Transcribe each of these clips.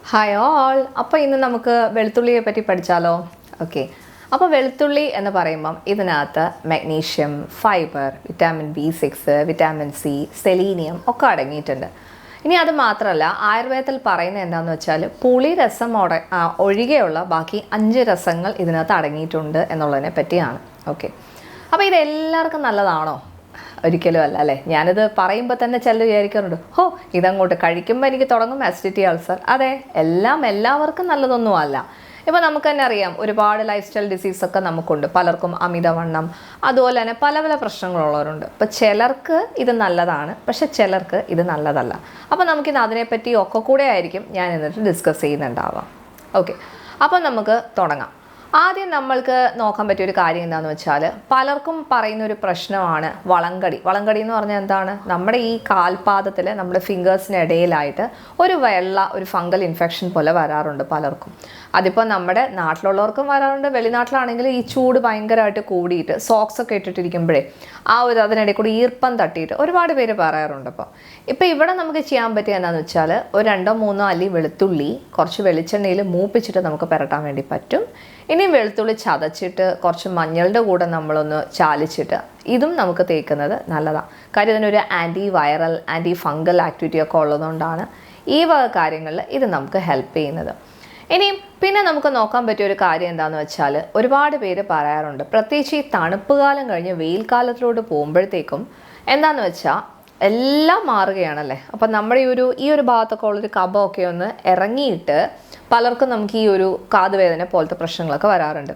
Hi all. അപ്പോൾ ഇന്ന് നമുക്ക് വെളുത്തുള്ളിയെ പറ്റി പഠിച്ചാലോ? ഓക്കെ. അപ്പോൾ വെളുത്തുള്ളി എന്ന് പറയുമ്പം ഇതിനകത്ത് magnesium, fibre, vitamin B6, vitamin C, selenium ഒക്കെ അടങ്ങിയിട്ടുണ്ട്. ഇനി അത് മാത്രമല്ല, ആയുർവേദത്തിൽ പറയുന്നത് എന്താണെന്ന് വെച്ചാൽ പുളി രസം ഒഴികെയുള്ള ബാക്കി 5 രസങ്ങൾ ഇതിനകത്ത് അടങ്ങിയിട്ടുണ്ട് എന്നുള്ളതിനെ പറ്റിയാണ്. ഓക്കെ. അപ്പോൾ ഇതെല്ലാവർക്കും നല്ലതാണോ? ഒരിക്കലും അല്ല അല്ലേ. ഞാനിത് പറയുമ്പോൾ തന്നെ ചിലർ വിചാരിക്കാറുണ്ട്, ഇതങ്ങോട്ട് കഴിക്കുമ്പോൾ എനിക്ക് തുടങ്ങും അസിഡിറ്റി, അൾസർ. അതെ, എല്ലാവർക്കും നല്ലതൊന്നും അല്ല. ഇപ്പോൾ നമുക്ക് തന്നെ അറിയാം, ഒരുപാട് ലൈഫ് സ്റ്റൈൽ ഡിസീസൊക്കെ നമുക്കുണ്ട്. പലർക്കും അമിതവണ്ണം, അതുപോലെ തന്നെ പല പല പ്രശ്നങ്ങളുള്ളവരുണ്ട്. അപ്പോൾ ചിലർക്ക് ഇത് നല്ലതാണ്, പക്ഷെ ചിലർക്ക് ഇത് നല്ലതല്ല. അപ്പോൾ നമുക്കിന്ന് അതിനെപ്പറ്റി ഒക്കെ കൂടെ ആയിരിക്കും ഞാൻ എന്നിട്ട് ഡിസ്കസ് ചെയ്യുന്നുണ്ടാവാം. ഓക്കെ. അപ്പോൾ നമുക്ക് തുടങ്ങാം. ആദ്യം നമ്മൾക്ക് നോക്കാൻ പറ്റിയൊരു കാര്യം എന്താണെന്ന് വെച്ചാൽ, പലർക്കും പറയുന്നൊരു പ്രശ്നമാണ് വളങ്കടി. വളങ്കടി എന്ന് പറഞ്ഞാൽ എന്താണ്? നമ്മുടെ ഈ കാൽപാദത്തിൽ, നമ്മുടെ ഫിംഗേഴ്സിനിടയിലായിട്ട് ഒരു ഫംഗൽ ഇൻഫെക്ഷൻ പോലെ വരാറുണ്ട് പലർക്കും. അതിപ്പോൾ നമ്മുടെ നാട്ടിലുള്ളവർക്കും വരാറുണ്ട്. വെളിനാട്ടിലാണെങ്കിൽ ഈ ചൂട് ഭയങ്കരമായിട്ട് കൂടിയിട്ട് സോക്സ് ഒക്കെ ഇട്ടിട്ടിരിക്കുമ്പോഴേ അതിനിടയിൽ കൂടി ഈർപ്പം തട്ടിയിട്ട് ഒരുപാട് പേര് പറയാറുണ്ട്. ഇപ്പോൾ ഇവിടെ നമുക്ക് ചെയ്യാൻ പറ്റിയ എന്താണെന്ന് വെച്ചാൽ, ഒരു 2-3 അല്ലി വെളുത്തുള്ളി കുറച്ച് വെളിച്ചെണ്ണയിൽ മൂപ്പിച്ചിട്ട് നമുക്ക് പുരട്ടാൻ വേണ്ടി പറ്റും. ഇനിയും വെളുത്തുള്ളി ചതച്ചിട്ട് കുറച്ച് മഞ്ഞളുടെ കൂടെ നമ്മളൊന്ന് ചാലിച്ചിട്ട് ഇതും നമുക്ക് തേക്കുന്നത് നല്ലതാണ്. കാര്യം ഇതിനൊരു antiviral, antifungal activity ഒക്കെ ഉള്ളതുകൊണ്ടാണ് ഈ വക കാര്യങ്ങളിൽ ഇത് നമുക്ക് ഹെൽപ്പ് ചെയ്യുന്നത്. ഇനിയും പിന്നെ നമുക്ക് നോക്കാൻ പറ്റിയ ഒരു കാര്യം എന്താണെന്ന് വെച്ചാൽ, ഒരുപാട് പേര് പറയാറുണ്ട്, പ്രത്യേകിച്ച് ഈ തണുപ്പ് കാലം കഴിഞ്ഞ് വെയിൽ കാലത്തിലോട്ട് പോകുമ്പോഴത്തേക്കും എന്താണെന്ന് വെച്ചാൽ എല്ലാം മാറുകയാണല്ലേ. അപ്പം നമ്മുടെ ഈ ഒരു ഭാഗത്തൊക്കെ ഉള്ളൊരു കഫമൊക്കെ ഒന്ന് ഇറങ്ങിയിട്ട് പലർക്കും നമുക്ക് ഈ ഒരു കാതുവേദന പോലത്തെ പ്രശ്നങ്ങളൊക്കെ വരാറുണ്ട്.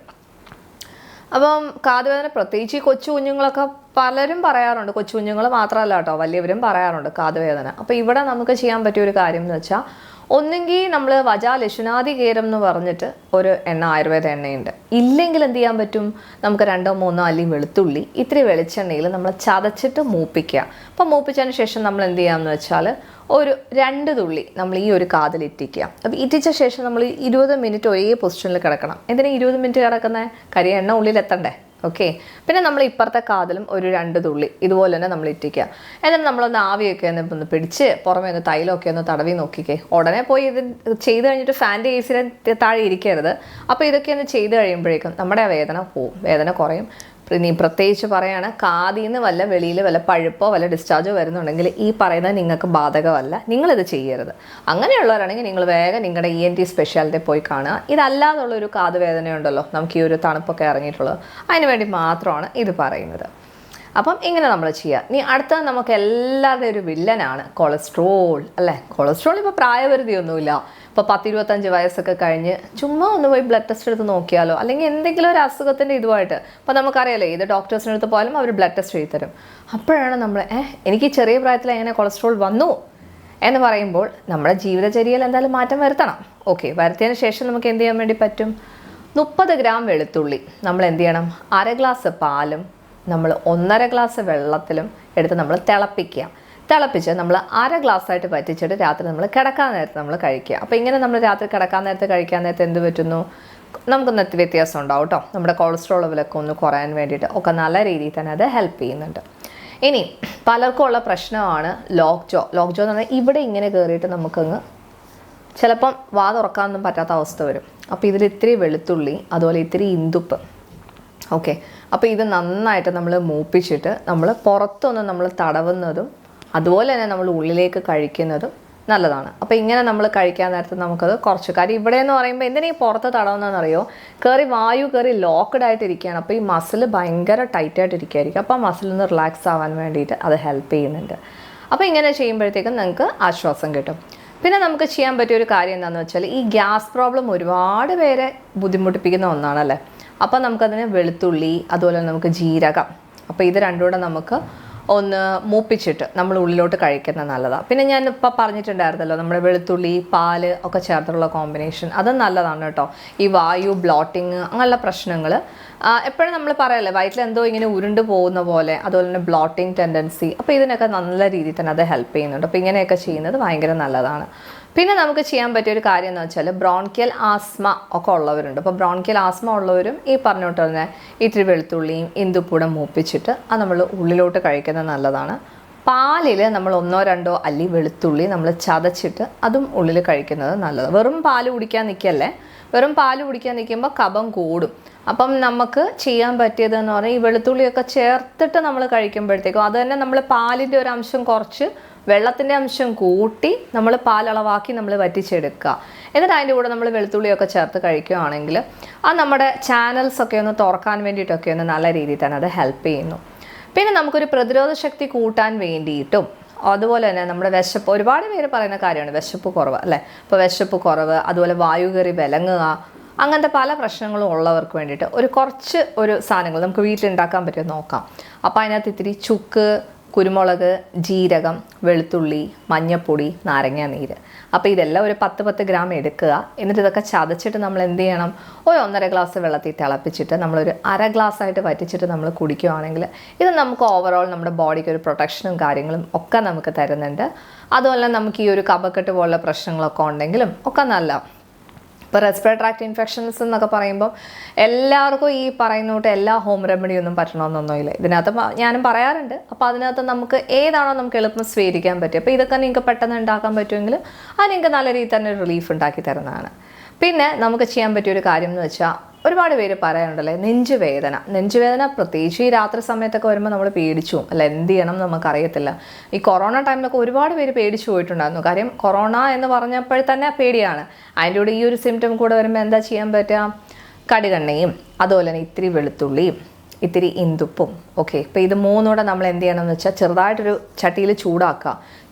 അപ്പം കാതുവേദന പ്രത്യേകിച്ച് ഈ കൊച്ചു കുഞ്ഞുങ്ങളൊക്കെ പലരും പറയാറുണ്ട്. കൊച്ചു കുഞ്ഞുങ്ങൾ മാത്രമല്ല കേട്ടോ, വലിയവരും പറയാറുണ്ട് കാതുവേദന. അപ്പോൾ ഇവിടെ നമുക്ക് ചെയ്യാൻ പറ്റിയ ഒരു കാര്യം എന്ന് വെച്ചാൽ, ഒന്നെങ്കിൽ നമ്മൾ വജാലശുനാദി കേരം എന്ന് പറഞ്ഞിട്ട് ഒരു ആയുർവേദ എണ്ണയുണ്ട്. ഇല്ലെങ്കിൽ എന്ത് ചെയ്യാൻ പറ്റും, നമുക്ക് 2-3 അല്ലി വെളുത്തുള്ളി ഇത്തിരി വെളിച്ചെണ്ണയിൽ നമ്മൾ ചതച്ചിട്ട് മൂപ്പിക്കുക. അപ്പം മൂപ്പിച്ചതിന് ശേഷം നമ്മൾ എന്ത് ചെയ്യാമെന്ന് വെച്ചാൽ, ഒരു 2 തുള്ളി നമ്മൾ ഈ ഒരു കാതിൽ ഇറ്റിക്കുക. അപ്പോൾ ഇറ്റിച്ച ശേഷം നമ്മൾ 20 മിനിറ്റ് ഒരേ പൊസിഷനിൽ കിടക്കണം. എന്തിനാ 20 മിനിറ്റ് കിടക്കുന്നത്? കരിയ എണ്ണ ഉള്ളിലെത്തണ്ടേ. ഓക്കെ. പിന്നെ നമ്മൾ ഇപ്പുറത്തെ കാതിലും ഒരു 2 തുള്ളി ഇതുപോലെ തന്നെ നമ്മൾ ഇറ്റിക്കുക. എന്നിട്ട് നമ്മളൊന്ന് ആവിയൊക്കെ ഒന്ന് പിടിച്ച് പുറമേ ഒന്ന് തൈലമൊക്കെ ഒന്ന് തടവി നോക്കിക്കേ. ഉടനെ പോയി ഇത് ചെയ്ത് കഴിഞ്ഞിട്ട് ഫാൻ്റെ AC താഴെ ഇരിക്കരുത്. അപ്പോൾ ഇതൊക്കെ ഒന്ന് ചെയ്ത് കഴിയുമ്പോഴേക്കും നമ്മുടെ ആ വേദന പോവും, വേദന കുറയും. ഇനി പ്രത്യേകിച്ച് പറയാണ്, കാതിൽ നിന്ന് വെളിയിൽ വല്ല പഴുപ്പോ വല്ല ഡിസ്ചാർജോ വരുന്നുണ്ടെങ്കിൽ ഈ പറയുന്നത് നിങ്ങൾക്ക് ബാധകമല്ല, നിങ്ങളിത് ചെയ്യരുത്. അങ്ങനെയുള്ളവരാണെങ്കിൽ നിങ്ങൾ വേഗം നിങ്ങളുടെ ENT സ്പെഷ്യാലിറ്റി പോയി കാണുക. ഇതല്ലാതുള്ളൊരു കാതുവേദനയുണ്ടല്ലോ, നമുക്ക് ഈ ഒരു തണുപ്പൊക്കെ ഇറങ്ങിയിട്ടുള്ളത്, അതിന് വേണ്ടി മാത്രമാണ് ഇത് പറയുന്നത്. അപ്പം ഇങ്ങനെ നമ്മൾ ചെയ്യുക. ഇനി അടുത്തത് നമുക്ക് എല്ലാവരുടെയും ഒരു വില്ലനാണ് കൊളസ്ട്രോൾ അല്ലേ. കൊളസ്ട്രോൾ ഇപ്പോൾ പ്രായപരിധിയൊന്നുമില്ല. ഇപ്പോൾ 10-25 വയസ്സൊക്കെ കഴിഞ്ഞ് ചുമ്മാ ഒന്ന് പോയി ബ്ലഡ് ടെസ്റ്റ് എടുത്ത് നോക്കിയാലോ, അല്ലെങ്കിൽ എന്തെങ്കിലും ഒരു അസുഖത്തിൻ്റെ ഇതുമായിട്ട് ഇപ്പോൾ നമുക്കറിയാലോ, ഏത് ഡോക്ടേഴ്സിൻ്റെ അടുത്ത് പോയാലും അവർ ബ്ലഡ് ടെസ്റ്റ് ചെയ്ത് തരും. അപ്പോഴാണ് നമ്മൾ എനിക്ക് ചെറിയ പ്രായത്തിൽ എങ്ങനെ കൊളസ്ട്രോൾ വന്നു എന്ന് പറയുമ്പോൾ നമ്മുടെ ജീവിതചര്യയിൽ എന്തായാലും മാറ്റം വരുത്തണം. ഓക്കെ. വരുത്തിയതിന് ശേഷം നമുക്ക് എന്ത് ചെയ്യാൻ വേണ്ടി പറ്റും? 30 ഗ്രാം വെളുത്തുള്ളി നമ്മൾ എന്ത് ചെയ്യണം, 1/2 ഗ്ലാസ് പാലും നമ്മൾ 1/2 ഗ്ലാസ് വെള്ളത്തിലും എടുത്ത് നമ്മൾ തിളപ്പിച്ച് നമ്മൾ 1/2 ഗ്ലാസ്സായിട്ട് പറ്റിച്ചിട്ട് രാത്രി നമ്മൾ കിടക്കാൻ നേരത്ത് നമ്മൾ കഴിക്കുക. അപ്പോൾ ഇങ്ങനെ നമ്മൾ രാത്രി കിടക്കാൻ നേരത്ത് എന്ത് പറ്റുന്നു, നമുക്കൊന്ന് വ്യത്യാസം ഉണ്ടാവും കേട്ടോ. നമ്മുടെ കൊളസ്ട്രോൾ ലെവലൊക്കെ ഒന്ന് കുറയാൻ വേണ്ടിയിട്ട് ഒക്കെ നല്ല രീതിയിൽ തന്നെ അത് ഹെൽപ്പ് ചെയ്യുന്നുണ്ട്. ഇനി പലർക്കും ഉള്ള പ്രശ്നമാണ് ലോക്ക് ജോ എന്ന് പറഞ്ഞാൽ ഇവിടെ ഇങ്ങനെ കയറിയിട്ട് നമുക്കങ്ങ് ചിലപ്പം വാ തുറക്കാനൊന്നും പറ്റാത്ത അവസ്ഥ വരും. അപ്പോൾ ഇതിൽ ഇത്തിരി വെളുത്തുള്ളി, അതുപോലെ ഇത്തിരി ഇന്ദുപ്പ്. ഓക്കെ. അപ്പോൾ ഇത് നന്നായിട്ട് നമ്മൾ മൂപ്പിച്ചിട്ട് നമ്മൾ പുറത്തൊന്ന് നമ്മൾ തടവുന്നതും അതുപോലെ തന്നെ നമ്മൾ ഉള്ളിലേക്ക് കഴിക്കുന്നതും നല്ലതാണ്. അപ്പോൾ ഇങ്ങനെ നമ്മൾ കഴിക്കാൻ നേരത്ത് നമുക്കത് കുറച്ച് കാര്യം ഇവിടെ എന്ന് പറയുമ്പോൾ എന്തിനാ ഈ പുറത്ത് തടവുന്നതെന്നറിയോ, വായു കയറി ലോക്ക്ഡ് ആയിട്ടിരിക്കുകയാണ്. അപ്പോൾ ഈ മസിൽ ഭയങ്കര ടൈറ്റായിട്ടിരിക്കുകയായിരിക്കും. അപ്പോൾ ആ മസിലൊന്ന് റിലാക്സ് ആവാൻ വേണ്ടിയിട്ട് അത് ഹെൽപ്പ് ചെയ്യുന്നുണ്ട്. അപ്പോൾ ഇങ്ങനെ ചെയ്യുമ്പോഴത്തേക്കും നിങ്ങൾക്ക് ആശ്വാസം കിട്ടും. പിന്നെ നമുക്ക് ചെയ്യാൻ പറ്റിയൊരു കാര്യം എന്താണെന്ന് വെച്ചാൽ, ഈ ഗ്യാസ് പ്രോബ്ലം ഒരുപാട് പേരെ ബുദ്ധിമുട്ടിപ്പിക്കുന്ന ഒന്നാണല്ലേ. അപ്പോൾ നമുക്കതിന് വെളുത്തുള്ളി, അതുപോലെ നമുക്ക് ജീരകം, അപ്പോൾ ഇത് രണ്ടും കൂടെ നമുക്ക് ഒന്ന് മൂപ്പിച്ചിട്ട് നമ്മൾ ഉള്ളിലോട്ട് കഴിക്കുന്നത് നല്ലതാണ്. പിന്നെ ഞാൻ ഇപ്പോൾ പറഞ്ഞിട്ടുണ്ടായിരുന്നല്ലോ, നമ്മുടെ വെളുത്തുള്ളി പാല് ഒക്കെ ചേർത്തുള്ള കോമ്പിനേഷൻ അത് നല്ലതാണ് കേട്ടോ. ഈ വായു ബ്ലോട്ടിങ് അങ്ങനെയുള്ള പ്രശ്നങ്ങൾ എപ്പോഴും നമ്മൾ പറയല്ലേ, വയറ്റിൽ എന്തോ ഇങ്ങനെ ഉരുണ്ട് പോകുന്ന പോലെ, അതുപോലെ തന്നെ ബ്ലോട്ടിങ് ടെൻഡൻസി, അപ്പോൾ ഇതിനൊക്കെ നല്ല രീതിയിൽ തന്നെ അത് ഹെൽപ്പ് ചെയ്യുന്നുണ്ട്. അപ്പോൾ ഇങ്ങനെയൊക്കെ ചെയ്യുന്നത് ഭയങ്കര നല്ലതാണ്. പിന്നെ നമുക്ക് ചെയ്യാൻ പറ്റിയൊരു കാര്യം എന്ന് വെച്ചാൽ, ബ്രോൺകിയൽ ആസ്മ ഒക്കെ ഉള്ളവരുണ്ട്. അപ്പോൾ ബ്രോൺകിയൽ ആസ്മ ഉള്ളവരും ഈ പറഞ്ഞോട്ട് തന്നെ ഇത്തിരി വെളുത്തുള്ളിയും ഇന്ദുപ്പൂടെ മൂപ്പിച്ചിട്ട് അത് നമ്മൾ ഉള്ളിലോട്ട് കഴിക്കുന്നത് നല്ലതാണ്. പാലിൽ നമ്മൾ 1-2 അല്ലി വെളുത്തുള്ളി നമ്മൾ ചതച്ചിട്ട് അതും ഉള്ളിൽ കഴിക്കുന്നത് നല്ലത്. വെറും പാല് കുടിക്കാൻ നിൽക്കല്ലേ. വെറും പാല് കുടിക്കാൻ നിൽക്കുമ്പോൾ കഫം കൂടും. അപ്പം നമുക്ക് ചെയ്യാൻ പറ്റിയതെന്ന് പറഞ്ഞാൽ ഈ വെളുത്തുള്ളിയൊക്കെ ചേർത്തിട്ട് നമ്മൾ കഴിക്കുമ്പോഴത്തേക്കും അത് തന്നെ നമ്മൾ പാലിൻ്റെ ഒരു അംശം കുറച്ച് വെള്ളത്തിൻ്റെ അംശം കൂട്ടി നമ്മൾ പാലളവാക്കി നമ്മൾ വറ്റിച്ചെടുക്കുക. എന്നിട്ട് അതിൻ്റെ കൂടെ നമ്മൾ വെളുത്തുള്ളിയൊക്കെ ചേർത്ത് കഴിക്കുകയാണെങ്കിൽ അത് നമ്മുടെ ചാനൽസൊക്കെ ഒന്ന് തുറക്കാൻ വേണ്ടിയിട്ടൊക്കെ ഒന്ന് നല്ല രീതിയിൽ തന്നെ അത് ഹെൽപ്പ് ചെയ്യുന്നു. പിന്നെ നമുക്കൊരു പ്രതിരോധ ശക്തി കൂട്ടാൻ വേണ്ടിയിട്ടും അതുപോലെ തന്നെ നമ്മുടെ വിശപ്പ്, ഒരുപാട് പേര് പറയുന്ന കാര്യമാണ് വിശപ്പ് കുറവ് അല്ലേ. ഇപ്പോൾ വിശപ്പ് കുറവ്, അതുപോലെ വായു കയറി വിലങ്ങുക, അങ്ങനത്തെ പല പ്രശ്നങ്ങളും ഉള്ളവർക്ക് വേണ്ടിയിട്ട് കുറച്ച് സാധനങ്ങൾ നമുക്ക് വീട്ടിലുണ്ടാക്കാൻ പറ്റുമോ നോക്കാം. അപ്പോൾ അതിനകത്ത് ഇത്തിരി ചുക്ക്, കുരുമുളക്, ജീരകം, വെളുത്തുള്ളി, മഞ്ഞൾപ്പൊടി, നാരങ്ങ നീര്. അപ്പോൾ ഇതെല്ലാം ഒരു 10 ഗ്രാം എടുക്കുക. എന്നിട്ട് ഇതൊക്കെ ചതച്ചിട്ട് നമ്മൾ എന്ത് ചെയ്യണം, 1.5 ഗ്ലാസ് വെള്ളത്തിൽ തിളപ്പിച്ചിട്ട് നമ്മളൊരു 1/2 ഗ്ലാസ്സായിട്ട് വറ്റിച്ചിട്ട് നമ്മൾ കുടിക്കുകയാണെങ്കിൽ ഇത് നമുക്ക് ഓവറോൾ നമ്മുടെ ബോഡിക്ക് ഒരു പ്രൊട്ടക്ഷനും കാര്യങ്ങളും ഒക്കെ നമുക്ക് തരുന്നുണ്ട്. അതുപോലെ നമുക്ക് ഈ ഒരു കഫക്കെട്ട് പോലുള്ള പ്രശ്നങ്ങളൊക്കെ ഉണ്ടെങ്കിലും ഒക്കെ നല്ല. ഇപ്പോൾ റെസ്പിറേറ്ററി ട്രാക്ട് ഇൻഫെക്ഷൻസ് എന്നൊക്കെ പറയുമ്പോൾ എല്ലാവർക്കും ഈ പറയുന്ന തൊട്ട് എല്ലാ ഹോം റെമഡിയൊന്നും പറ്റണമെന്നൊന്നുമില്ല. ഇതിനകത്ത് ഞാനും പറയാറുണ്ട്. അപ്പോൾ അതിനകത്ത് നമുക്ക് ഏതാണോ നമുക്ക് എളുപ്പം സ്വീകരിക്കാൻ പറ്റുക, അപ്പോൾ ഇതൊക്കെ നിങ്ങൾക്ക് പെട്ടെന്ന് ഉണ്ടാക്കാൻ പറ്റുമെങ്കിൽ അത് നിങ്ങൾക്ക് നല്ല രീതിയിൽ തന്നെ റിലീഫ് ഉണ്ടാക്കി തരുന്നതാണ്. പിന്നെ നമുക്ക് ചെയ്യാൻ പറ്റിയൊരു കാര്യം എന്ന് വെച്ചാൽ ഒരുപാട് പേര് പറയാറുണ്ടല്ലേ നെഞ്ചുവേദന പ്രത്യേകിച്ച് ഈ രാത്രി സമയത്തൊക്കെ വരുമ്പോൾ നമ്മൾ പേടിച്ചു പോകും അല്ല, എന്ത് ചെയ്യണം എന്ന് നമുക്കറിയത്തില്ല. ഈ കൊറോണ ടൈമിലൊക്കെ ഒരുപാട് പേര് പേടിച്ചു പോയിട്ടുണ്ടായിരുന്നു. കാര്യം കൊറോണ എന്ന് പറഞ്ഞപ്പോൾ തന്നെ പേടിയാണ്. അതിൻ്റെ കൂടെ ഈ ഒരു സിംറ്റം കൂടെ വരുമ്പോൾ എന്താ ചെയ്യാൻ പറ്റുക, കടുകെണ്ണയും അതുപോലെ തന്നെ ഇത്തിരി വെളുത്തുള്ളിയും ഇത്തിരി ഇന്ദുപ്പും. ഓക്കെ, ഇപ്പോൾ ഇത് മൂന്നൂടെ നമ്മൾ എന്ത് ചെയ്യണമെന്ന് വെച്ചാൽ ചെറുതായിട്ടൊരു ചട്ടിയിൽ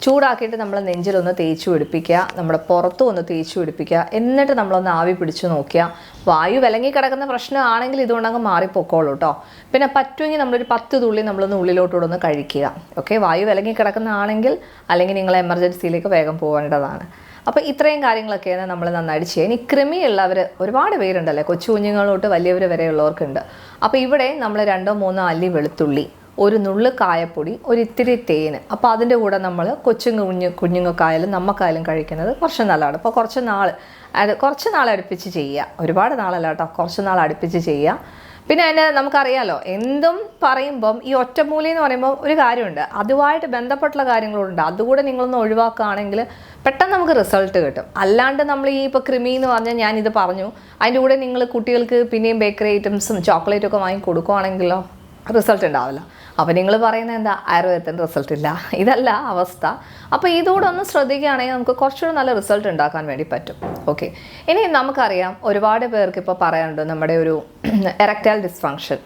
ചൂടാക്കിയിട്ട് നമ്മൾ നെഞ്ചിലൊന്ന് തേച്ച് പിടിപ്പിക്കുക, നമ്മുടെ പുറത്തും ഒന്ന് തേച്ച് പിടിപ്പിക്കുക. എന്നിട്ട് നമ്മളൊന്ന് ആവി പിടിച്ച് നോക്കുക. വായു വിലങ്ങി കിടക്കുന്ന പ്രശ്നമാണെങ്കിൽ ഇതുകൊണ്ടങ്ങ് മാറിപ്പോക്കോളൂ കേട്ടോ. പിന്നെ പറ്റുമെങ്കിൽ നമ്മളൊരു 10 തുള്ളി നമ്മളൊന്ന് ഉള്ളിലോട്ടുകൂടെ ഒന്ന് കഴിക്കുക. ഓക്കെ, വായു വിലങ്ങി കിടക്കുന്നതാണെങ്കിൽ അല്ലെങ്കിൽ നിങ്ങൾ എമർജൻസിയിലേക്ക് വേഗം പോകേണ്ടതാണ്. അപ്പോൾ ഇത്രയും കാര്യങ്ങളൊക്കെയാണ് നമ്മൾ നന്നായിട്ട് ചെയ്യുക. ഇനി കൃമിയുള്ളവർ ഒരുപാട് പേരുണ്ടല്ലേ, കൊച്ചു കുഞ്ഞുങ്ങളോട്ട് വലിയവർ വരെയുള്ളവർക്കുണ്ട്. അപ്പോൾ ഇവിടെ നമ്മൾ 2-3 അല്ലി വെളുത്തുള്ളി, ഒരു നുള്ള് കായപ്പൊടി, ഇത്തിരി തേന്. അപ്പോൾ അതിൻ്റെ കൂടെ നമ്മൾ കുഞ്ഞുങ്ങൾക്കായാലും നമുക്കായാലും കഴിക്കുന്നത് കുറച്ച് നല്ലതാണ്. അപ്പോൾ കുറച്ച് നാൾ അടുപ്പിച്ച് ചെയ്യുക, ഒരുപാട് നാളല്ല കേട്ടോ, കുറച്ച് നാൾ അടുപ്പിച്ച് ചെയ്യുക. പിന്നെ അതിന് നമുക്കറിയാലോ, എന്തും പറയുമ്പം ഈ ഒറ്റമൂലി എന്ന് പറയുമ്പോൾ ഒരു കാര്യമുണ്ട്, അതുമായിട്ട് ബന്ധപ്പെട്ടുള്ള കാര്യങ്ങളുണ്ട്. അതുകൂടെ നിങ്ങളൊന്ന് ഒഴിവാക്കുകയാണെങ്കിൽ പെട്ടെന്ന് നമുക്ക് റിസൾട്ട് കിട്ടും. അല്ലാണ്ട് നമ്മൾ ഈ ഇപ്പോൾ കൃമി എന്ന് പറഞ്ഞാൽ ഞാനിത് പറഞ്ഞു, അതിൻ്റെ കൂടെ നിങ്ങൾ കുട്ടികൾക്ക് പിന്നെയും ബേക്കറി ഐറ്റംസും ചോക്ലേറ്റും ഒക്കെ വാങ്ങി കൊടുക്കുകയാണെങ്കിലോ റിസൾട്ട് ഉണ്ടാവില്ല. അപ്പോൾ നിങ്ങൾ പറയുന്നത് എന്താ, ആയുർവേദത്തിന് റിസൾട്ട് ഇല്ല, ഇതല്ല അവസ്ഥ. അപ്പോൾ ഇതുകൂടെ ഒന്ന് ശ്രദ്ധിക്കുകയാണെങ്കിൽ നമുക്ക് കുറച്ചുകൂടെ നല്ല റിസൾട്ട് ഉണ്ടാക്കാൻ വേണ്ടി പറ്റും. ഓക്കെ, ഇനി നമുക്കറിയാം ഒരുപാട് പേർക്ക് ഇപ്പോൾ പറയാനുണ്ട് നമ്മുടെ ഒരു എറക്ടൈൽ ഡിസ്ഫങ്ഷൻ.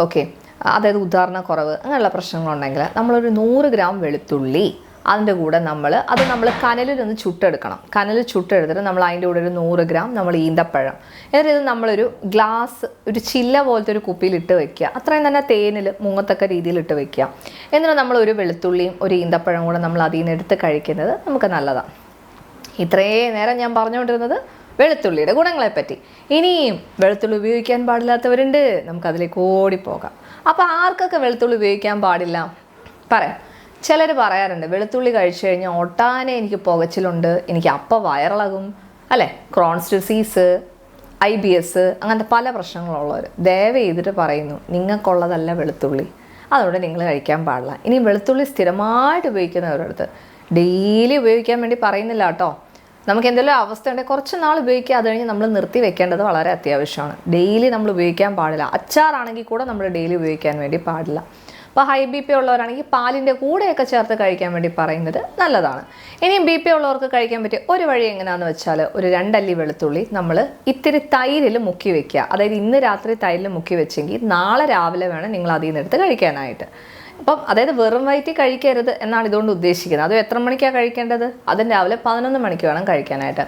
ഓക്കെ, അതായത് ഉദാഹരണക്കുറവ് അങ്ങനെയുള്ള പ്രശ്നങ്ങളുണ്ടെങ്കിൽ നമ്മളൊരു 100 ഗ്രാം വെളുത്തുള്ളി അതിൻ്റെ കൂടെ നമ്മൾ കനലിലൊന്ന് ചുട്ടെടുക്കണം. കനലിൽ ചുട്ടെടുത്തിട്ട് നമ്മൾ അതിൻ്റെ കൂടെ ഒരു 100 ഗ്രാം നമ്മൾ ഈന്തപ്പഴം, എന്നിട്ട് ഇത് നമ്മളൊരു ഗ്ലാസ് ഒരു ചില്ല പോലത്തെ ഒരു കുപ്പിയിൽ ഇട്ട് വെക്കുക. അത്രയും തന്നെ തേനിൽ മുങ്ങത്തക്ക രീതിയിൽ ഇട്ട് വെക്കുക. എന്നിട്ട് നമ്മൾ ഒരു വെളുത്തുള്ളിയും ഒരു ഈന്തപ്പഴം കൂടെ നമ്മൾ അതിൽ നിന്ന് എടുത്ത് കഴിക്കുന്നത് നമുക്ക് നല്ലതാണ്. ഇത്രയും നേരം ഞാൻ പറഞ്ഞുകൊണ്ടിരുന്നത് വെളുത്തുള്ളിയുടെ ഗുണങ്ങളെപ്പറ്റി. ഇനിയും വെളുത്തുള്ളി ഉപയോഗിക്കാൻ പാടില്ലാത്തവരുണ്ട്, നമുക്കതിലേക്ക് ഓടിപ്പോകാം. അപ്പോൾ ആർക്കൊക്കെ വെളുത്തുള്ളി ഉപയോഗിക്കാൻ പാടില്ല പറയാം. ചിലർ പറയാറുണ്ട് വെളുത്തുള്ളി കഴിച്ചു കഴിഞ്ഞാൽ ഒട്ടാനെ എനിക്ക് പുകച്ചിലുണ്ട്, എനിക്ക് അപ്പം വയറിളകും അല്ലേ, ക്രോൺസ് ഡിസീസ്, IBS അങ്ങനത്തെ പല പ്രശ്നങ്ങളുള്ളവർ ദയവ് ചെയ്തിട്ട് പറയുന്നു നിങ്ങൾക്കുള്ളതല്ല വെളുത്തുള്ളി, അതുകൊണ്ട് നിങ്ങൾ കഴിക്കാൻ പാടില്ല. ഇനി വെളുത്തുള്ളി സ്ഥിരമായിട്ട് ഉപയോഗിക്കുന്നവരടുത്ത് ഡെയിലി ഉപയോഗിക്കാൻ വേണ്ടി പറയുന്നില്ല കേട്ടോ. നമുക്ക് എന്തെങ്കിലും അവസ്ഥ ഉണ്ടെങ്കിൽ കുറച്ച് നാൾ ഉപയോഗിക്കുക, അത് കഴിഞ്ഞ് നമ്മൾ നിർത്തി വെക്കേണ്ടത് വളരെ അത്യാവശ്യമാണ്. ഡെയിലി നമ്മൾ ഉപയോഗിക്കാൻ പാടില്ല. അച്ചാറാണെങ്കിൽ കൂടെ നമ്മൾ ഡെയിലി ഉപയോഗിക്കാൻ വേണ്ടി പാടില്ല. അപ്പോൾ ഹൈ BP ഉള്ളവരാണെങ്കിൽ പാലിൻ്റെ കൂടെയൊക്കെ ചേർത്ത് കഴിക്കാൻ വേണ്ടി പറയുന്നത് നല്ലതാണ്. ഇനിയും BP ഉള്ളവർക്ക് കഴിക്കാൻ പറ്റിയ ഒരു വഴി എങ്ങനെയാണെന്ന് വെച്ചാൽ ഒരു 2 അല്ലി വെളുത്തുള്ളി നമ്മൾ ഇത്തിരി തൈരിൽ മുക്കി വെക്കുക. അതായത് ഇന്ന് രാത്രി തൈരിൽ മുക്കി വെച്ചെങ്കിൽ നാളെ രാവിലെ വേണം നിങ്ങൾ അതിൽ നിന്ന് എടുത്ത് കഴിക്കാനായിട്ട്. അപ്പം അതായത് വെറും വയറ്റിൽ കഴിക്കരുത് എന്നാണ് ഇതുകൊണ്ട് ഉദ്ദേശിക്കുന്നത്. അത് എത്ര മണിക്കാണ് കഴിക്കേണ്ടത്, അതും രാവിലെ 11 മണിക്ക് വേണം കഴിക്കാനായിട്ട്.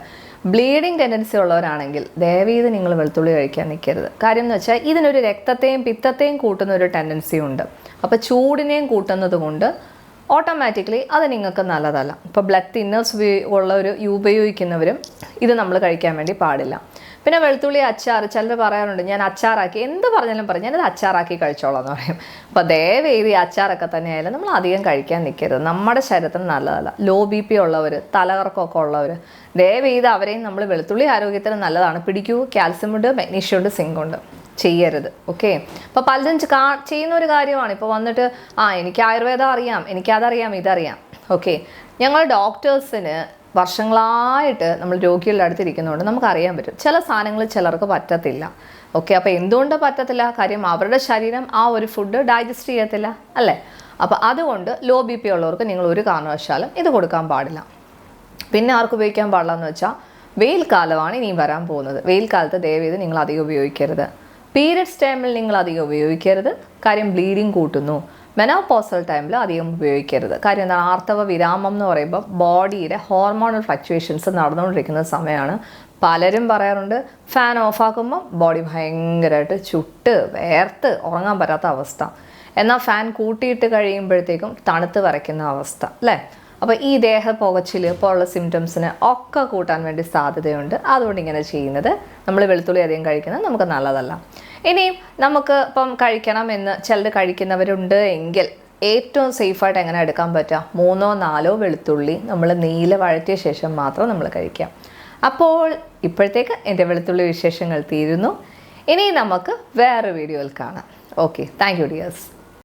ബ്ലീഡിങ് ടെൻഡൻസി ഉള്ളവരാണെങ്കിൽ ദയവീത് നിങ്ങൾ വെളുത്തുള്ളി കഴിക്കാൻ നിൽക്കരുത്. കാര്യം എന്ന് വെച്ചാൽ ഇതിനൊരു രക്തത്തെയും പിത്തത്തെയും കൂട്ടുന്ന ഒരു ടെൻഡൻസി ഉണ്ട്. അപ്പോൾ ചൂടിനെയും കൂട്ടുന്നത് കൊണ്ട് ഓട്ടോമാറ്റിക്കലി അത് നിങ്ങൾക്ക് നല്ലതല്ല. ഇപ്പോൾ ബ്ലഡ് തിന്നേഴ്സ് ഉപയോഗിക്കുന്നവരും ഇത് നമ്മൾ കഴിക്കാൻ വേണ്ടി പാടില്ല. പിന്നെ വെളുത്തുള്ളി അച്ചാർ, ചിലർ പറയാറുണ്ട് ഞാൻ അച്ചാറാക്കി, എന്ത് പറഞ്ഞാലും പറയും ഞാനത് അച്ചാറാക്കി കഴിച്ചോളാം എന്ന് പറയും. അപ്പോൾ ദയവേത് ഈ അച്ചാറൊക്കെ തന്നെ ആയാലും നമ്മൾ അധികം കഴിക്കാൻ നിൽക്കരുത്, നമ്മുടെ ശരീരത്തിന് നല്ലതല്ല. ലോ BP ഉള്ളവർ, തലകറക്കമൊക്കെ ഉള്ളവർ ദയവേത് അവരെയും നമ്മൾ വെളുത്തുള്ളി ആരോഗ്യത്തിന് നല്ലതാണ്. പിടിക്കൂ, കാൽസ്യം ഉണ്ട്, മഗ്നീഷ്യം ഉണ്ട്, സിങ്ക് ഉണ്ട്. ചെയ്യരുത്. ഓക്കെ, അപ്പോൾ പലരും ചെയ്യുന്ന ഒരു കാര്യമാണ്. ഇപ്പോൾ വന്നിട്ട് എനിക്ക് ആയുർവേദം അറിയാം, എനിക്കതറിയാം, ഇതറിയാം. ഓക്കെ, ഞങ്ങൾ ഡോക്ടേഴ്സിന് വർഷങ്ങളായിട്ട് നമ്മൾ രോഗികളുടെ അടുത്തിരിക്കുന്നതുകൊണ്ട് നമുക്കറിയാൻ പറ്റും ചില സാധനങ്ങൾ ചിലർക്ക് പറ്റത്തില്ല. ഓക്കെ, അപ്പോൾ എന്തുകൊണ്ട് പറ്റത്തില്ല? കാര്യം അവരുടെ ശരീരം ആ ഒരു ഫുഡ് ഡൈജസ്റ്റ് ചെയ്യത്തില്ല അല്ലേ. അപ്പോൾ അതുകൊണ്ട് ലോ ബി പി ഉള്ളവർക്ക് നിങ്ങൾ ഒരു കാരണവശാലും ഇത് കൊടുക്കാൻ പാടില്ല. പിന്നെ ആർക്ക് ഉപയോഗിക്കാൻ പാടില്ല എന്ന് വെച്ചാൽ, വെയിൽ കാലമാണ് ഇനിയും വരാൻ പോകുന്നത്. വെയിൽ കാലത്ത് ദയവേത് നിങ്ങൾ അധികം ഉപയോഗിക്കരുത്. പീരിയഡ്സ് ടൈമിൽ നിങ്ങൾ അധികം ഉപയോഗിക്കരുത്, കാര്യം ബ്ലീഡിങ് കൂട്ടുന്നു. മെനോപോസൽ ടൈമിൽ അധികം ഉപയോഗിക്കരുത്. കാര്യം എന്താണ്? ആർത്തവ വിരാമം എന്ന് പറയുമ്പോൾ ബോഡിയുടെ ഹോർമോണൽ ഫ്ലക്ച്വേഷൻസ് നടന്നുകൊണ്ടിരിക്കുന്ന സമയമാണ്. പലരും പറയാറുണ്ട് ഫാൻ ഓഫാക്കുമ്പോൾ ബോഡി ഭയങ്കരമായിട്ട് ചുട്ട് വേർത്ത് ഉറങ്ങാൻ പറ്റാത്ത അവസ്ഥ, എന്നാൽ ഫാൻ കൂട്ടിയിട്ട് കഴിയുമ്പോഴത്തേക്കും തണുത്ത് വരയ്ക്കുന്ന അവസ്ഥ അല്ലേ. അപ്പോൾ ഈ ദേഹ പുകച്ചിൽ പോലുള്ള സിംറ്റംസിന് ഒക്കെ കൂട്ടാൻ വേണ്ടി സാധ്യതയുണ്ട്. അതുകൊണ്ട് ഇങ്ങനെ ചെയ്യുന്നത്, നമ്മൾ വെളുത്തുള്ളി അധികം കഴിക്കുന്നത് നമുക്ക് നല്ലതല്ല. ഇനിയും നമുക്ക് ഇപ്പം കഴിക്കണമെന്ന് ചിലർ കഴിക്കുന്നവരുണ്ട് എങ്കിൽ ഏറ്റവും സേഫായിട്ട് എങ്ങനെ എടുക്കാൻ പറ്റുക? 3-4 വെളുത്തുള്ളി നമ്മൾ നെയ്യിൽ വഴറ്റിയ ശേഷം മാത്രം നമ്മൾ കഴിക്കാം. അപ്പോൾ ഇപ്പോഴത്തേക്ക് എൻ്റെ വെളുത്തുള്ളി വിശേഷങ്ങൾ തീരുന്നു. ഇനി നമുക്ക് വേറെ വീഡിയോയിൽ കാണാം. Okay, thank you dears.